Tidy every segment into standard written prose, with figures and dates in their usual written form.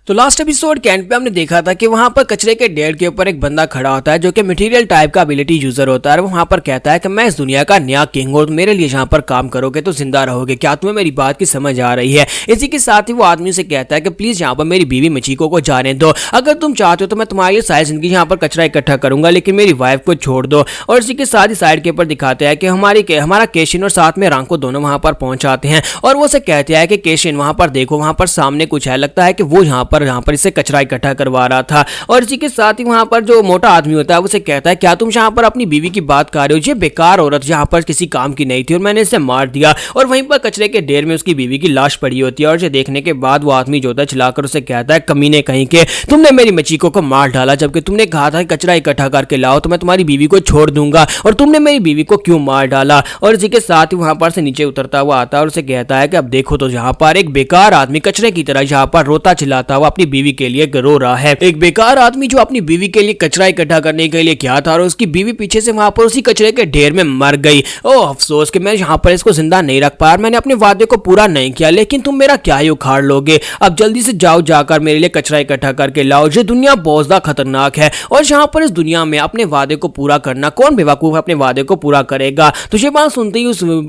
तो last episode के and पे हमने देखा था कि वहां पर कचरे के ढेर के ऊपर एक बंदा खड़ा होता है जो कि मटेरियल टाइप का एबिलिटी यूजर होता है। वहां पर कहता है कि मैं इस दुनिया का नया किंग हूं, मेरे लिए यहाँ पर काम करोगे तो जिंदा रहोगे। क्या तुम्हें मेरी बात की समझ आ रही है? इसी के साथ ही वो आदमी से कहता है कि प्लीज यहाँ पर मेरी बीवी मचीको को जाने दो। अगर तुम चाहते हो तो मैं तुम्हारी सारी जिंदगी यहाँ पर कचरा इकट्ठा करूंगा, लेकिन मेरी वाइफ को छोड़ दो। और इसी के साथ ही साइड के ऊपर दिखाते हैं कि हमारा केशिन और साथ में रांको दोनों वहां पर पहुंच आते हैं और वो से कहते हैं कि केशिन वहां पर देखो, वहां पर सामने कुछ है, लगता है कि वो यहाँ पर इसे कचरा इकट्ठा करवा रहा था। और इसी के साथ ही वहां पर जो मोटा आदमी होता है उसे कहता है क्या तुम यहाँ पर अपनी बीवी की बात कर रहे हो? ये बेकार औरत यहाँ पर किसी काम की नहीं थी और मैंने इसे मार दिया। और वहीं पर कचरे के ढेर में उसकी बीवी की लाश पड़ी होती है और इसे देखने के बाद वो आदमी जो होता है चिल्लाकर उसे कहता है कमीने कहीं के, तुमने मेरी मचीको को मार डाला जबकि तुमने कहा था कचरा इकट्ठा करके लाओ तो मैं तुम्हारी बीवी को छोड़ दूंगा, और तुमने मेरी बीवी को क्यों मार डाला? और इसी के साथ ही वहां पर से नीचे उतरता हुआ आता है और उसे कहता है कि अब देखो तो यहाँ पर एक बेकार आदमी कचरे की तरह यहाँ पर रोता चिल्लाता हुआ अपनी बीवी के लिए रो रहा है। एक बेकार आदमी जो अपनी बीवी के लिए कचरा इकट्ठा करने के लिए क्या था और उसकी बीवी पीछे से वहां पर उसी कचरे के ढेर में मर गई। ओह अफसोस कि मैं यहाँ पर इसको जिंदा नहीं रख पाया, मैंने अपने वादे को पूरा नहीं किया, लेकिन तुम मेरा क्या ही उखाड़ लोगे? अब जल्दी से जाओ, जाकर मेरे लिए कचरा इकट्ठा करके लाओ। ये दुनिया बहुत ज्यादा खतरनाक है और यहाँ पर इस दुनिया में अपने वादे को पूरा करना, कौन बेवकूफ अपने वादे को पूरा करेगा? तो ये बात सुनते ही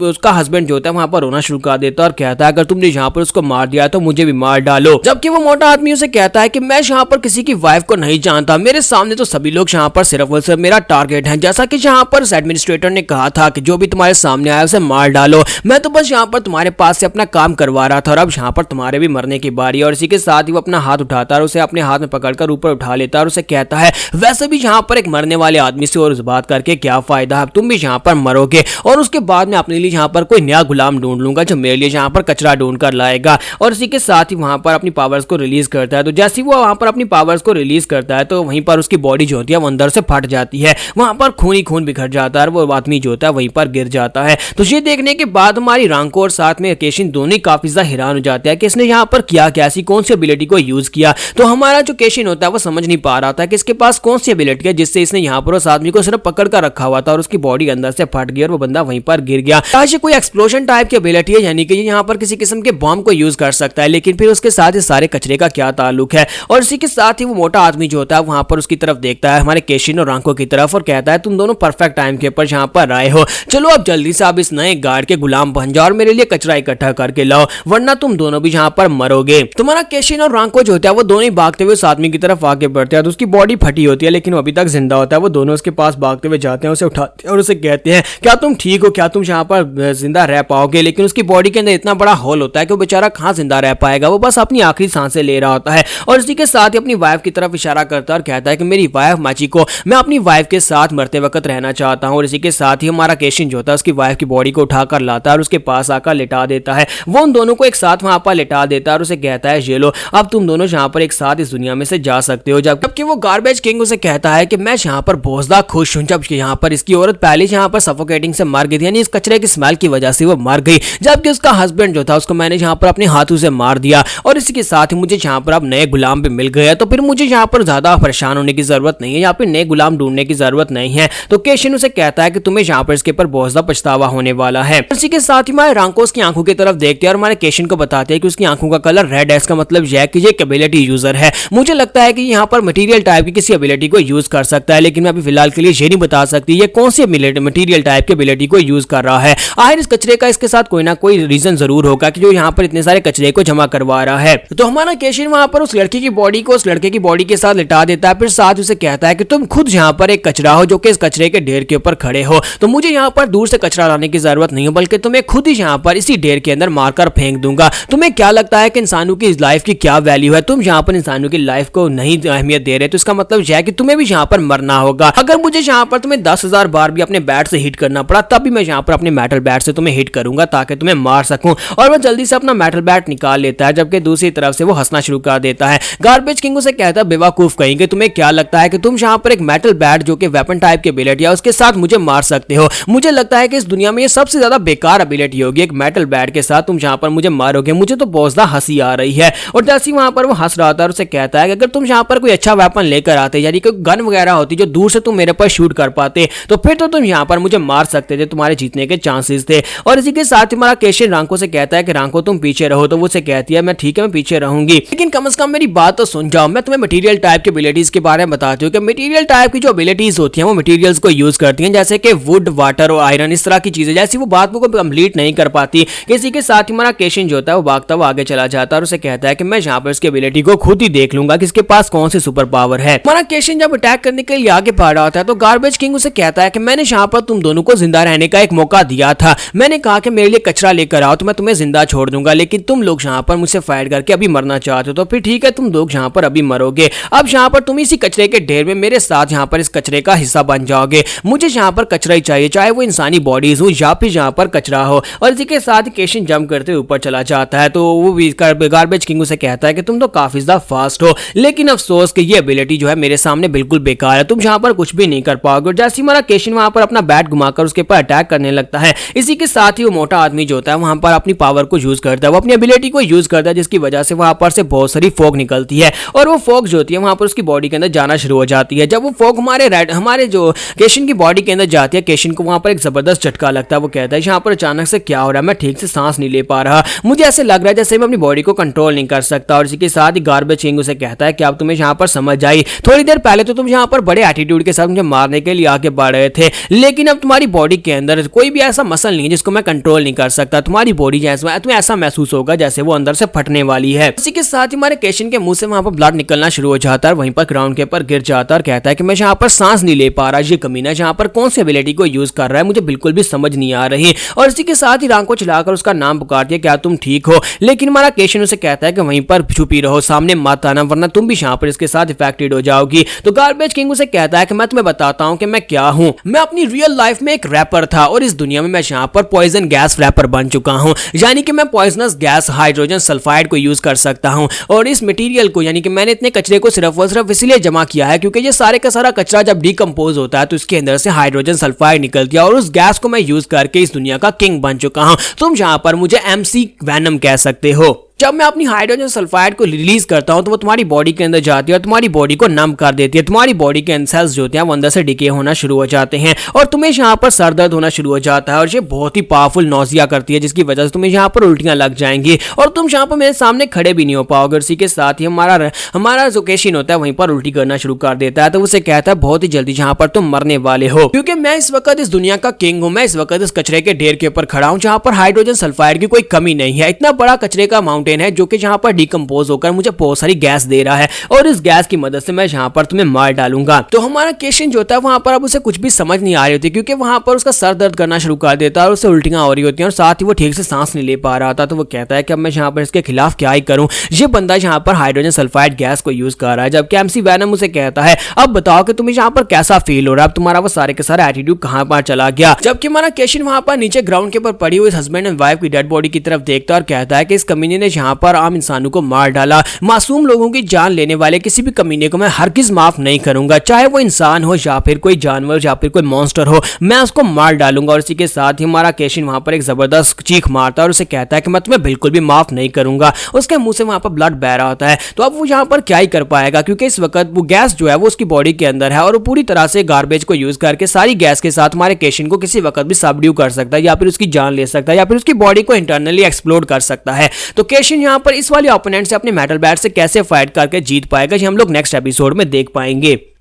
उसका हस्बैंड जो होता है वहां पर रोना शुरू कर देता है और कहता है अगर तुमने यहाँ पर उसको मार दिया तो मुझे भी मार डालो। जबकि वो मोटा आदमी उसे कहता है कि मैं यहाँ पर किसी की वाइफ को नहीं जानता, मेरे सामने तो सभी लोग यहाँ पर सिर्फ और सिर्फ मेरा टारगेट है। जैसा कि यहाँ पर एडमिनिस्ट्रेटर ने कहा था कि जो भी तुम्हारे सामने आया उसे मार डालो, मैं तो बस यहाँ पर तुम्हारे पास से अपना काम करवा रहा था और अब यहाँ पर तुम्हारे भी मरने की बारी है। और इसी के साथ ही वो अपना हाथ उठाता है और उसे अपने हाथ में पकड़कर ऊपर उठा लेता है और उसे कहता है वैसे भी यहाँ पर एक मरने वाले आदमी से और इस बात करके क्या फायदा है, तुम भी यहाँ पर मरोगे और उसके बाद में अपने लिए यहाँ पर कोई नया गुलाम ढूंढ लूंगा जो मेरे लिए यहाँ पर कचरा ढूंढ कर लाएगा। और इसी के साथ ही वहां पर अपनी पावर्स को रिलीज करता है। तो जैसे ही वो वहां पर अपनी पावर्स को रिलीज करता है तो वहीं पर उसकी बॉडी जो होती है वो अंदर से फट जाती है, वहां पर खून ही खून बिखर जाता है और वो आदमी जो होता है वहीं पर गिर जाता है। तो ये देखने के बाद हमारी रांको और साथ में केशिन दोनों काफी ज्यादा हैरान हो जाते हैं कि इसने यहाँ पर किया क्या, ऐसी कौन सी एबिलिटी को यूज किया। तो हमारा जो केशिन होता है वो समझ नहीं पा रहा था कि इसके पास कौन सी एबिलिटी है जिससे इसने यहाँ पर उस आदमी को सिर्फ पकड़ कर रखा हुआ था और उसकी बॉडी अंदर से फट गई और वो बंदा वहीं पर गिर गया। आज कोई एक्सप्लोजन टाइप की एबिलिटी है, यानी कि यहाँ पर किसी किस्म के बॉम्ब को यूज कर सकता है, लेकिन फिर उसके साथ इस सारे कचरे का क्या ताल्लुक है? और इसी के साथ ही वो मोटा आदमी जो होता है वहां पर उसकी तरफ देखता है, हमारे केशिन और रांको की तरफ, और कहता है तुम दोनों परफेक्ट टाइम के ऊपर यहाँ पर आए हो, चलो अब जल्दी से आप इस नए गार्ड के गुलाम बन जाओ और मेरे लिए कचरा इकट्ठा करके लाओ वरना तुम दोनों भी यहाँ पर मरोगे। तुम्हारा केशिन और रांको जो होता है वो दोनों ही भागते हुए उस आदमी की तरफ आगे बढ़ते हैं। तो उसकी बॉडी फटी होती है लेकिन वो अभी तक जिंदा होता है। वो दोनों उसके पास भागते हुए जाते हैं, उसे उठाते हैं और उसे कहते हैं क्या तुम ठीक हो, क्या तुम यहाँ पर जिंदा रह पाओगे? लेकिन उसकी बॉडी के अंदर इतना बड़ा होल होता है कि वो बेचारा कहाँ जिंदा रह पाएगा, वो बस अपनी आखिरी सांसें ले रहा होता है। और इसी के साथ ही अपनी वाइफ की तरफ इशारा करता है और कहता है कि मेरी वाइफ माचिको, मैं अपनी वाइफ के साथ मरते वक्त रहना चाहता हूँ। और इसी के साथ ही हमारा केशिन जो होता है उसकी वाइफ की बॉडी को उठाकर लाता है और उसके पास आकर लिटा देता है। वो उन दोनों को एक साथ वहां पर लिटा देता है और उसे कहता है ये लो, अब तुम दोनों यहाँ पर एक साथ इस दुनिया में से जा सकते हो। जबकि वो गार्बेज किंग उसे कहता है कि मैं यहाँ पर बहुत ज्यादा खुश हूँ, जब यहाँ पर इसकी औरत पहले यहाँ पर सफोकेटिंग से मर गई थी, यानी इस कचरे की स्मेल की वजह से वो मर गई, जबकि उसका हस्बैंड जो था उसको मैंने यहाँ पर अपने हाथों से मार दिया और इसी के साथ ही मुझे यहाँ पर अब नए गुलाम भी मिल गए, तो फिर मुझे यहाँ पर ज्यादा परेशान होने की जरूरत नहीं है, यहाँ पे नए गुलाम ढूंढने की जरूरत नहीं है। तो केशिन उसे कहता है कि तुम्हें यहाँ पर इसके ऊपर बहुत ज्यादा पछतावा होने वाला है। इसी के साथ ही हमारे रांको उसकी आंखों की तरफ देखते हैं और हमारे केशिन को बताते हैं कि उसकी आंखों का कलर रेड है, इसका मतलब यह है कि ये एक एबिलिटी यूजर है। मुझे लगता है कि यहाँ पर मटेरियल टाइप की किसी एबिलिटी को यूज कर सकता है, लेकिन मैं अभी फिलहाल के लिए ये नहीं बता सकती ये कौन सी मटेरियल टाइप की एबिलिटी को यूज कर रहा है। आखिर इस कचरे का इसके साथ कोई ना कोई रीजन जरूर होगा कि जो यहाँ पर इतने सारे कचरे को जमा करवा रहा है। तो हमारा केशिन वहां पर उस लड़की की बॉडी को उस लड़के की बॉडी के साथ लिटा देता है, फिर साथ उसे कहता है कि तुम खुद यहाँ पर एक कचरा हो जो कि इस कचरे के ढेर के ऊपर खड़े हो, तो मुझे यहाँ पर दूर से कचरा लाने की जरूरत नहीं है, बल्कि तुम्हें खुद ही यहाँ पर इसी ढेर के अंदर मारकर फेंक दूंगा। तुम्हें क्या लगता है कि इंसानों की लाइफ की क्या वैल्यू है? तुम यहाँ पर इंसानों की लाइफ को नहीं अहमियत दे रहे, तो इसका मतलब यह है कि तुम्हें भी यहाँ पर मरना होगा। अगर मुझे यहाँ पर तुम्हें 10,000 बार भी अपने बैट से हिट करना पड़ा तब भी मैं यहाँ पर अपने मेटल बैट से तुम्हें हिट करूंगा ताकि तुम्हें मार सकूं। और वो जल्दी से अपना मेटल बैट निकाल लेता है, जबकि दूसरी तरफ से वो हंसना शुरू कर देता है। गार्बेज किंग उसे कहता है बेवकूफ कहेंगे, तुम्हें क्या लगता है कि तुम यहाँ पर एक मेटल बैट जो कि वेपन टाइप की एबिलिटी है उसके साथ मुझे मार सकते हो? मुझे लगता है कि इस दुनिया में ये सबसे ज्यादा बेकार एबिलिटी होगी, एक मेटल बैट के साथ तुम यहाँ पर मुझे मारोगे, मुझे तो बहुत ज्यादा हंसी आ रही है। और जैसे वहां पर वो हंस रहा था और उसे कहता है कि अगर तुम यहाँ पर कोई अच्छा वेपन लेकर आते, यानी कोई गन वगैरह होती जो दूर से तुम मेरे पर शूट कर पाते, तो फिर तो तुम यहाँ पर मुझे मार सकते थे, तुम्हारे जीतने के चांसेस थे। और इसी के साथ हमारा केशिन रांको से कहता है कि रांको तुम पीछे रहो, तो वो उसे कहती है मैं ठीक है मैं पीछे रहूंगी। लेकिन कम से कम मेरी बात तो सुन जाओ। मैं तुम्हें मटेरियल टाइप की एबिलिटीज के बारे में बताती हूँ कि मटेरियल टाइप की जो एबिलिटीज होती हैं वो मटेरियल्स को यूज करती हैं, जैसे कि वुड, वाटर और आयरन, इस तरह की चीजें। जैसी वो बात को कंप्लीट नहीं कर पाती, किसी के साथ ही हमारा केशिन जो होता है वो भागता हुआ आगे चला जाता है और उसे कहता है कि मैं यहाँ पर उसकी एबिलिटी को खुद ही देख लूंगा कि इसके पास कौन सी सुपर पावर है। हमारा केशिन जब अटैक करने के लिए आगे बढ़ रहा होता है तो गार्बेज किंग उसे कहता है कि मैंने यहाँ पर तुम दोनों को जिंदा रहने का एक मौका दिया था। मैंने कहा कि मेरे लिए कचरा लेकर आओ तो मैं तुम्हें जिंदा छोड़ दूंगा, लेकिन तुम लोग यहाँ पर मुझसे फाइट करके अभी मरना चाहते हो, तो फिर ठीक है, तुम लोग यहाँ पर अभी मरोगे। अब यहाँ पर तुम इसी कचरे के ढेर में मेरे साथ यहाँ पर इस कचरे का हिस्सा बन जाओगे। मुझे यहाँ पर कचरा ही चाहिए, चाहे वो इंसानी बॉडीज हो या फिर यहाँ पर कचरा हो। और इसी के साथ केशिन जंप करते हुए ऊपर चला जाता है। तो वो गार्बेज किंग उसे कहता है कि तुम तो काफी ज्यादा फास्ट हो, लेकिन अफसोस कि ये एबिलिटी जो है मेरे सामने बिल्कुल बेकार है, तुम यहाँ पर कुछ भी नहीं कर पाओगे। और जैसे हमारा केशिन वहां पर अपना बैट घुमाकर उसके ऊपर अटैक करने लगता है, इसी के साथ ही वो मोटा आदमी जो होता है वहां पर अपनी पावर को यूज करता है, वो अपनी एबिलिटी को यूज करता है, जिसकी वजह से वहां पर से बहुत सारी फॉग निकलती है और वो फॉग जो होती है वहां पर उसकी बॉडी के अंदर जाना शुरू हो जाती है। जब वो फॉग हमारे जो केशिन की बॉडी के अंदर जाती है, केशिन को वहां पर एक जबरदस्त झटका लगता है। वो कहता है यहाँ पर अचानक से क्या हो रहा है, मैं ठीक से सांस नहीं ले पा रहा, मुझे ऐसे लग रहा है जैसे मैं अपनी बॉडी को कंट्रोल नहीं कर सकता। और इसी के साथ ही गार्बेज किंग उसे कहता है कि अब तुम्हें यहाँ पर समझ आई, थोड़ी देर पहले तो तुम यहाँ पर बड़े एटीट्यूड के साथ मुझे मारने के लिए आगे बढ़ रहे थे, लेकिन अब तुम्हारी बॉडी के अंदर कोई भी ऐसा मसल नहीं है जिसको मैं कंट्रोल नहीं कर सकता। तुम्हारी बॉडी जैसे तुम्हें ऐसा महसूस होगा जैसे वो अंदर से फटने वाली है। इसी के साथ ही हमारे केशिन के मुंह से वहां पर ब्लड निकलना शुरू हो जाता है, वहीं पर ग्राउंड के ऊपर गिर जाता है और कहता है कि मैं यहाँ पर सांस नहीं ले पा रहा, ये कमीना यहाँ पर कौन सी एबिलिटी को यूज कर रहा है, मुझे बिल्कुल भी समझ नहीं आ रही। और इसी के साथ ही रांग को चलाकर उसका नाम पुकारती है, क्या तुम ठीक हो? लेकिन हमारा केशिन उसे कहता है कि वहीं पर छुपी रहो, सामने मत आना, वरना तुम भी यहाँ पर इसके साथ इफेक्टेड हो जाओगी। तो गार्बेज किंग उसे कहता है कि मैं तुम्हें बताता हूँ कि मैं क्या हूँ। मैं अपनी रियल लाइफ में एक रैपर था और इस दुनिया में मैं यहाँ पर पॉइजन गैस रैपर बन चुका हूँ, यानी कि मैं पॉइजनस गैस हाइड्रोजन सल्फाइड को यूज कर सकता हूँ। और इस मटेरियल को, यानी कि मैंने इतने कचरे को सिर्फ और सिर्फ इसलिए जमा किया है क्योंकि ये सारे का सारा कचरा जब डिकम्पोज होता है तो इसके अंदर से हाइड्रोजन सल्फाइड निकलती है और उस गैस को मैं यूज करके इस दुनिया का किंग बन चुका हूँ। तुम यहाँ पर मुझे MC वैनम कह सकते हो। जब मैं अपनी हाइड्रोजन सल्फाइड को रिलीज करता हूं तो वो तुम्हारी बॉडी के अंदर जाती है और तुम्हारी बॉडी को नम कर देती है। तुम्हारी बॉडी के सेल्स जो होते हैं वो अंदर से डिके होना शुरू हो जाते हैं और तुम्हें यहाँ पर सर दर्द होना शुरू हो जाता है और ये बहुत ही पावरफुल नौजिया करती है, जिसकी वजह से तुम्हें यहाँ पर उल्टियां लग जाएंगी और तुम यहाँ पर मेरे सामने खड़े भी नहीं हो पाओगे। इसी के साथ ही हमारा जो केशिन होता है वहीं पर उल्टी करना शुरू कर देता है। तो उसे कहता है बहुत ही जल्दी यहाँ पर तुम मरने वाले हो, क्योंकि मैं इस वक्त इस दुनिया का किंग हूँ। मैं इस वक्त इस कचरे के ढेर के ऊपर खड़ा हूँ जहाँ पर हाइड्रोजन सल्फाइड की कोई कमी नहीं है। इतना बड़ा कचरे का माउंटेन है जो कि यहाँ पर डिकम्पोज होकर मुझे बहुत सारी गैस दे रहा है और इस गैस की मदद से मैं यहाँ पर तुम्हें मार डालूंगा। तो हमारा केशिन जो होता है वहां पर अब उसे कुछ भी समझ नहीं आ रही होती, क्योंकि वहां पर उसका सर दर्द करना शुरू कर देता है और उसे उल्टियां हो रही होती हैं और साथ ही वो ठीक से सांस नहीं ले पा रहा था। तो वो कहता है कि अब मैं यहाँ पर इसके खिलाफ क्या ही करूं, ये बंदा यहाँ पर हाइड्रोजन सल्फाइड गैस को यूज कर रहा है। जबकि MC वैनम उसे कहता है अब बताओ कि तुम्हें यहाँ पर कैसा फील हो रहा है, अब तुम्हारा वो सारे के सारा एटीट्यूड कहाँ पर चला गया। जबकि हमारा केशिन वहां पर नीचे ग्राउंड के ऊपर पड़ी हुई हस्बैंड एंड वाइफ की डेड बॉडी की तरफ देखता है और कहता है कि इस कमीने ने यहाँ पर आम इंसानों को मार डाला, मासूम लोगों की जान लेने वाले किसी भी कमीने को मैं हरगिज माफ नहीं करूंगा, चाहे वो इंसान हो या फिर कोई जानवर या फिर कोई मॉन्स्टर हो, मैं उसको मार डालूंगा। और इसी के साथ ही हमारा केशिन वहां पर एक जबरदस्त चीख मारता है और उसे कहता है कि मैं तुम्हें बिल्कुल भी माफ नहीं करूंगा। उसके मुंह से वहां पर ब्लड बह रहा होता है। तो अब वो यहाँ पर क्या ही कर पाएगा, क्योंकि इस वक्त वो गैस जो है वो उसकी बॉडी के अंदर है और वो पूरी तरह से गार्बेज को यूज करके सारी गैस के साथ हमारे केशिन को किसी वक्त भी सबड्यू कर सकता है या फिर उसकी जान ले सकता है या फिर उसकी बॉडी को इंटरनली एक्सप्लोड कर सकता है। तो केशिन यहाँ पर इस वाले ओपोनेंट से अपने मेटल बैट से कैसे फाइट करके जीत पाएगा, ये हम लोग नेक्स्ट एपिसोड में देख पाएंगे।